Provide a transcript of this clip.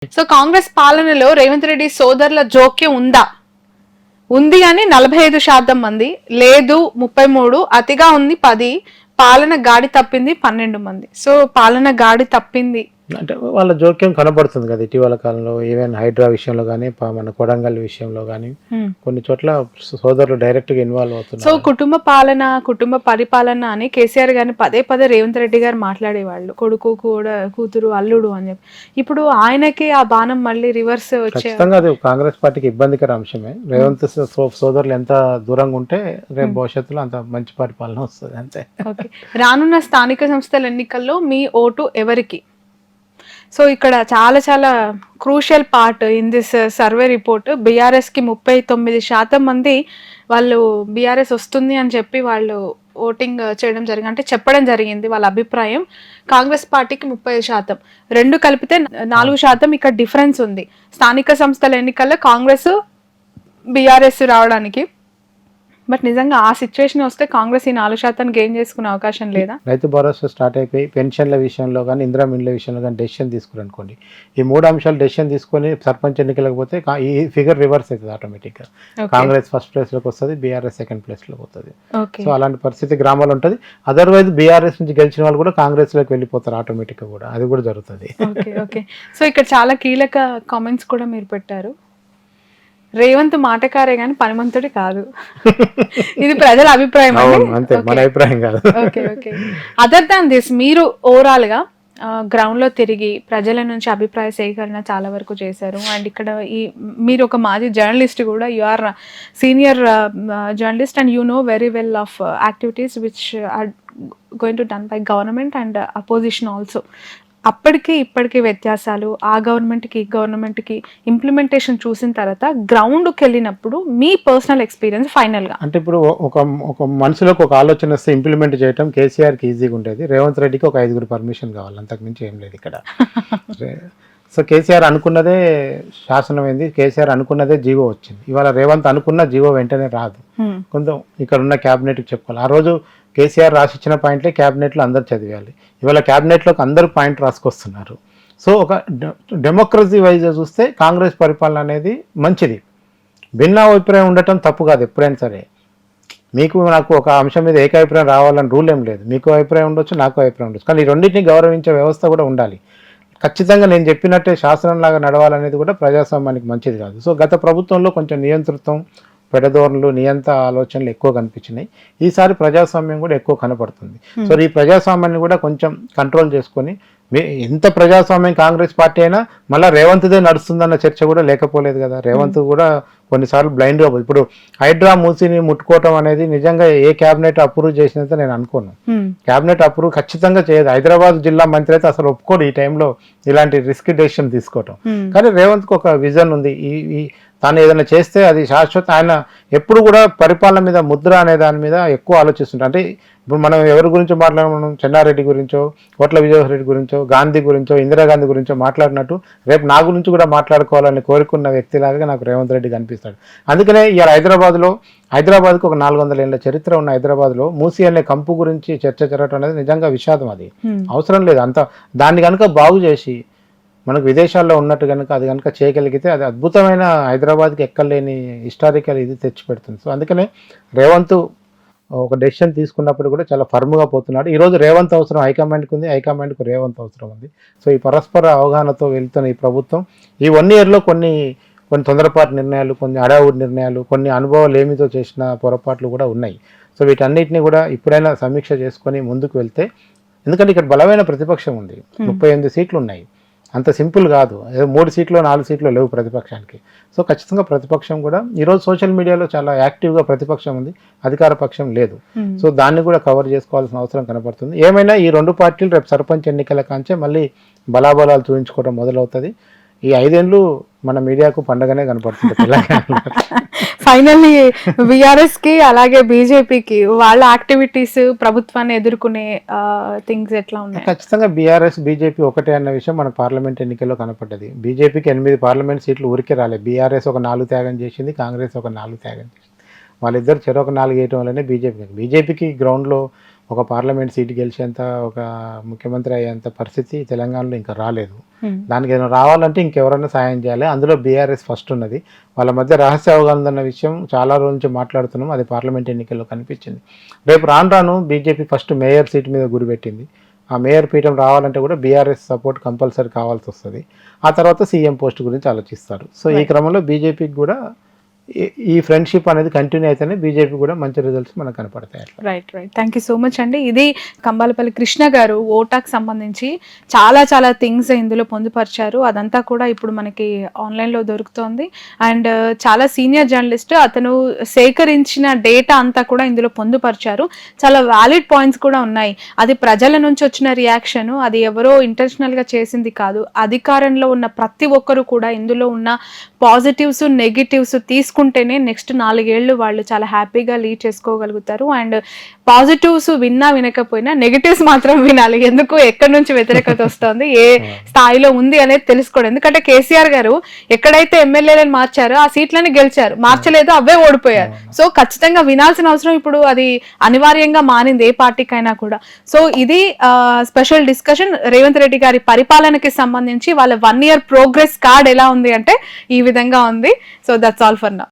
So Congress పాలనలో రేవంత్ రెడ్డి సోదరుల జోక్యం ఉందా? ఉంది అని 45% మంది, లేదు 33, అతిగా ఉంది 10, పాలన గాడి తప్పింది 12 మంది. సో పాలన గాడి తప్పింది అంటే వాళ్ళ జోక్యం కనబడుతుంది కదా ఇటీవల కాలంలో. ఈవెన్ హైడ్రా విషయంలో కానీ మన కొడంగల్ విషయంలో కానీ కొన్ని చోట్ల సోదరులు డైరెక్ట్ గా ఇన్వాల్వ్ సో అవుతున్నారు. కుటుంబ పాలన, కుటుంబ పరిపాలన అని కేసీఆర్ గారిని పదే పదే రేవంత్ రెడ్డి గారు మాట్లాడేవాళ్ళు, కొడుకు కూడా, కూతురు, అల్లుడు అని చెప్పి. ఇప్పుడు ఆయనకి ఆ బాణం మళ్ళీ రివర్స్ వచ్చే. ఖచ్చితంగా అది కాంగ్రెస్ పార్టీకి ఇబ్బందికర అంశమే. రేవంత్ సోదరులు ఎంత దూరంగా ఉంటే రేపు భవిష్యత్తులో అంత మంచి పరిపాలన వస్తుంది అంతే. ఓకే, రానున్న స్థానిక సంస్థల ఎన్నికల్లో మీ ఓటు ఎవరికి? సో ఇక్కడ చాలా చాలా crucial part in this survey report. బీఆర్ఎస్కి 39% మంది వాళ్ళు బీఆర్ఎస్ వస్తుంది అని చెప్పి వాళ్ళు ఓటింగ్ చేయడం జరిగింది, అంటే చెప్పడం జరిగింది వాళ్ళ అభిప్రాయం. కాంగ్రెస్ పార్టీకి 30%, రెండు కలిపితే 4% ఇక్కడ డిఫరెన్స్ ఉంది స్థానిక సంస్థల ఎన్నికల్లో కాంగ్రెస్ బీఆర్ఎస్ రావడానికి. బట్ నిజంగా ఆ సిచ్యువేషన్ వస్తే కాంగ్రెస్ ఈ 4% గెయిన్ చేసుకునే అవకాశం లేదా? రైతు భరోసా స్టార్ట్ అయిపోయి పెన్షన్ల విషయంలో కానీ ఇందిరా మిన్ల విషయంలో కానీ డెసిషన్ తీసుకురనుకోండి, ఈ 3 అంశాలు డెసిషన్ తీసుకొని సర్పంచ్ ఎన్నికలకు పోతే ఈ ఫిగర్ రివర్స్ అవుతుంది ఆటోమేటిక్గా. కాంగ్రెస్ ఫస్ట్ ప్లేస్లోకి వస్తుంది, బీఆర్ఎస్ సెకండ్ ప్లేస్లోకి వస్తుంది. సో అలాంటి పరిస్థితి గ్రామాల్లో ఉంటుంది. అదర్వైజ్ బీఆర్ఎస్ నుంచి గెలిచిన వాళ్ళు కూడా కాంగ్రెస్లోకి వెళ్ళిపోతారు ఆటోమేటిక్గా, కూడా అది కూడా జరుగుతుంది. ఓకే. సో ఇక్కడ చాలా కీలక కామెంట్స్ కూడా మీరు పెట్టారు. రేవంత్ మాటకారే గాని పనిమంతుడి కాదు, ఇది ప్రజల అభిప్రాయం. అంతే, మన అభిప్రాయం కాదు. ఓకే. అదర్ దాన్ దిస్, మీరు ఓవరాల్ గా గ్రౌండ్ లో తిరిగి ప్రజల నుంచి అభిప్రాయ సేకరణ చాలా వరకు చేశారు. అండ్ ఇక్కడ మీరు ఒక మాజీ జర్నలిస్ట్ కూడా, you are senior journalist and you know very well of activities which are going to done by government and opposition also. అప్పటికి ఇప్పటికీ వ్యత్యాసాలు, ఆ గవర్నమెంట్కి ఈ గవర్నమెంట్కి ఇంప్లిమెంటేషన్ చూసిన తర్వాత గ్రౌండ్కి వెళ్ళినప్పుడు మీ పర్సనల్ ఎక్స్పీరియన్స్ ఫైనల్గా అంటే ఇప్పుడు ఒక మనసులోకి ఒక ఆలోచన వస్తే ఇంప్లిమెంట్ చేయడం కేసీఆర్కి ఈజీగా ఉండేది. రేవంత్ రెడ్డికి ఒక 5 పర్మిషన్ కావాలి, అంతకుమించి ఏం లేదు ఇక్కడ. సో కేసీఆర్ అనుకున్నదే శాసనమైంది, కేసీఆర్ అనుకున్నదే జీవో వచ్చింది. ఇవాళ రేవంత్ అనుకున్న జీవో వెంటనే రాదు. కొంచెం ఇక్కడ ఉన్న క్యాబినెట్కి చెప్పుకోవాలి. ఆ రోజు కేసీఆర్ రాసిచ్చిన పాయింట్లే క్యాబినెట్లో అందరు చదివాలి. ఇవాళ క్యాబినెట్లోకి అందరూ పాయింట్ రాసుకొస్తున్నారు. సో ఒక డెమోక్రసీ వైజ్గా చూస్తే కాంగ్రెస్ పరిపాలన అనేది మంచిది. భిన్న అభిప్రాయం ఉండటం తప్పు కాదు ఎప్పుడైనా సరే. మీకు నాకు ఒక అంశం మీద ఏకాభిప్రాయం రావాలని రూల్ ఏం లేదు. మీకు అభిప్రాయం ఉండొచ్చు, నాకు అభిప్రాయం ఉండొచ్చు, కానీ ఈ రెండింటిని గౌరవించే వ్యవస్థ కూడా ఉండాలి. ఖచ్చితంగా నేను చెప్పినట్టే శాసనంలాగా నడవాలనేది కూడా ప్రజాస్వామ్యానికి మంచిది కాదు. సో గత ప్రభుత్వంలో కొంచెం నియంతృత్వం, పెడధోరణులు, నియంత ఆలోచనలు ఎక్కువ కనిపించినాయి. ఈసారి ప్రజాస్వామ్యం కూడా ఎక్కువ కనపడుతుంది. సో ఈ ప్రజాస్వామ్యాన్ని కూడా కొంచెం కంట్రోల్ చేసుకొని, ఎంత ప్రజాస్వామ్యం కాంగ్రెస్ పార్టీ అయినా మళ్ళీ రేవంత్దే నడుస్తుందన్న చర్చ కూడా లేకపోలేదు కదా. రేవంత్ కూడా కొన్నిసార్లు బ్లైండ్గా పోయి, ఇప్పుడు హైడ్రా మూసిని ముట్టుకోవటం అనేది నిజంగా ఏ క్యాబినెట్ అప్రూవ్ చేసినంత నేను అనుకోను. క్యాబినెట్ అప్రూవ్ ఖచ్చితంగా చేయదు. హైదరాబాద్ జిల్లా మంత్రి అయితే అసలు ఒప్పుకోడు ఈ టైంలో ఇలాంటి రిస్క్ డెసిషన్ తీసుకోవటం. కానీ రేవంత్కి ఒక విజన్ ఉంది. ఈ తాను ఏదైనా చేస్తే అది శాశ్వత. ఆయన ఎప్పుడు కూడా పరిపాలన మీద, ముద్ర అనే దాని మీద ఎక్కువ ఆలోచిస్తుంటారు. అంటే ఇప్పుడు మనం ఎవరి గురించో మాట్లాడడం, చెన్నారెడ్డి గురించో, కోట్ల విజయరెడ్డి గురించో, గాంధీ గురించో, ఇందిరాగాంధీ గురించో మాట్లాడినట్టు రేపు నా గురించి కూడా మాట్లాడుకోవాలని కోరుకున్న వ్యక్తిలాగా నాకు రేవంత్ రెడ్డి కనిపిస్తాడు. అందుకనే ఇవాళ హైదరాబాద్కు ఒక 400 ఏళ్ల చరిత్ర ఉన్న హైదరాబాద్లో మూసీ అనే కంపు గురించి చర్చ జరగడం అనేది నిజంగా విషాదం. అది అవసరం లేదు. అంత దాన్ని కనుక బాగు చేసి మనకు విదేశాల్లో ఉన్నట్టు కనుక అది కనుక చేయగలిగితే అది అద్భుతమైన హైదరాబాద్కి ఎక్కలేని హిస్టారికల్ ఇది తెచ్చిపెడుతుంది. సో అందుకనే రేవంత్ ఒక డెసిషన్ తీసుకున్నప్పుడు కూడా చాలా ఫర్మ్గా పోతున్నాడు. ఈరోజు రేవంత్ అవసరం హైకమాండ్కి ఉంది, హైకమాండ్కు రేవంత్ అవసరం ఉంది. సో ఈ పరస్పర అవగాహనతో వెళ్తున్న ఈ ప్రభుత్వం ఈ 1 ఇయర్లో కొన్ని తొందరపాటు నిర్ణయాలు, కొన్ని అడావుడి నిర్ణయాలు, కొన్ని అనుభవాలు ఏమితో చేసిన పొరపాట్లు కూడా ఉన్నాయి. సో వీటన్నిటిని కూడా ఇప్పుడైనా సమీక్ష చేసుకొని ముందుకు వెళ్తే, ఎందుకంటే ఇక్కడ బలమైన ప్రతిపక్షం ఉంది, 38 సీట్లు ఉన్నాయి. అంత సింపుల్ కాదు. 3 సీట్లు 4 సీట్లు లేవు ప్రతిపక్షానికి. సో ఖచ్చితంగా ప్రతిపక్షం కూడా ఈరోజు సోషల్ మీడియాలో చాలా యాక్టివ్గా ప్రతిపక్షం ఉంది, అధికార పక్షం లేదు. సో దాన్ని కూడా కవర్ చేసుకోవాల్సిన అవసరం కనపడుతుంది. ఏమైనా ఈ 2 పార్టీలు రేపు సర్పంచ్ ఎన్నికల కాంచే మళ్ళీ బలాబలాలు చూపించుకోవడం మొదలవుతుంది. ఈ 5 ఏళ్ళు మన మీడియాకు పండగనే కనపడుతుంది తెలంగాణ. ఫైనల్లీ బీఆర్ఎస్ కి అలాగే బీజేపీకి వాళ్ళ యాక్టివిటీస్, ప్రభుత్వాన్ని ఎదుర్కొనే థింగ్స్ ఎట్లా ఉన్నాయి? ఖచ్చితంగా బీఆర్ఎస్ బీజేపీ ఒకటే అన్న విషయం మన పార్లమెంట్ ఎన్నికల్లో కనపడ్డది. బీజేపీకి 8 పార్లమెంట్ సీట్లు ఊరికే రాలేదు. బీఆర్ఎస్ ఒక 4 త్యాగం చేసింది, కాంగ్రెస్ ఒక 4 త్యాగం చేసింది. వాళ్ళిద్దరు చెరొక 4 వేయటం వల్లనే బీజేపీకి గ్రౌండ్లో ఒక పార్లమెంట్ సీట్ గెలిచేంత, ఒక ముఖ్యమంత్రి అయ్యేంత పరిస్థితి తెలంగాణలో ఇంకా రాలేదు. దానికి ఏదైనా రావాలంటే ఇంకెవరైనా సాయం చేయాలి. అందులో బీఆర్ఎస్ ఫస్ట్ ఉన్నది. వాళ్ళ మధ్య రహస్య అవగాహన ఉన్న విషయం చాలా రోజుల నుంచి మాట్లాడుతున్నాం. అది పార్లమెంట్ ఎన్నికల్లో కనిపించింది. రేపు రాను బీజేపీ ఫస్ట్ మేయర్ సీట్ మీద గురిపెట్టింది. ఆ మేయర్ పీఠం రావాలంటే కూడా బీఆర్ఎస్ సపోర్ట్ కంపల్సరీ కావాల్సి వస్తుంది. ఆ తర్వాత సీఎం పోస్ట్ గురించి ఆలోచిస్తారు. సో ఈ క్రమంలో బీజేపీకి కూడా ఈ ఫ్రెండ్షిప్ అనేది కంటిన్యూ అయితేనే బీజేపీ కూడా మంచి రిజల్ట్స్ మనకు కనపడతాయి. Right. Thank you so much అండి. ఇది కంబాలపల్లి కృష్ణ గారు ఓటాకు సంబంధించి చాలా చాలా థింగ్స్ ఇందులో పొందుపరిచారు. అదంతా కూడా ఇప్పుడు మనకి ఆన్లైన్లో దొరుకుతోంది. అండ్ చాలా సీనియర్ జర్నలిస్ట్, అతను సేకరించిన డేటా అంతా కూడా ఇందులో పొందుపరిచారు. చాలా వ్యాలిడ్ పాయింట్స్ కూడా ఉన్నాయి. అది ప్రజల నుంచి వచ్చిన రియాక్షన్, అది ఎవరో ఇంటెన్షనల్గా చేసింది కాదు. అధికారంలో ఉన్న ప్రతి ఒక్కరు కూడా ఇందులో ఉన్న పాజిటివ్స్ నెగిటివ్స్ తీసుకుంటేనే నెక్స్ట్ 4 ఏళ్ళు వాళ్ళు చాలా హ్యాపీగా లీడ్ చేసుకోగలుగుతారు. అండ్ పాజిటివ్స్ విన్నా వినకపోయినా నెగిటివ్స్ మాత్రం వినాలి. ఎందుకు, ఎక్కడి నుంచి వ్యతిరేకత వస్తుంది, ఏ స్థాయిలో ఉంది అనేది తెలుసుకోవడం. ఎందుకంటే కేసీఆర్ గారు ఎక్కడైతే ఎమ్మెల్యేలను మార్చారో ఆ సీట్లని గెలిచారు, మార్చలేదు అవే ఓడిపోయారు. సో ఖచ్చితంగా వినాల్సిన అవసరం ఇప్పుడు అది అనివార్యంగా మారింది ఏ పార్టీకైనా కూడా. సో ఇది స్పెషల్ డిస్కషన్ రేవంత్ రెడ్డి గారి పరిపాలనకి సంబంధించి వాళ్ళ 1 year ప్రోగ్రెస్ కార్డ్ ఎలా ఉంది అంటే ఈ విధంగా ఉంది. So that's all for now.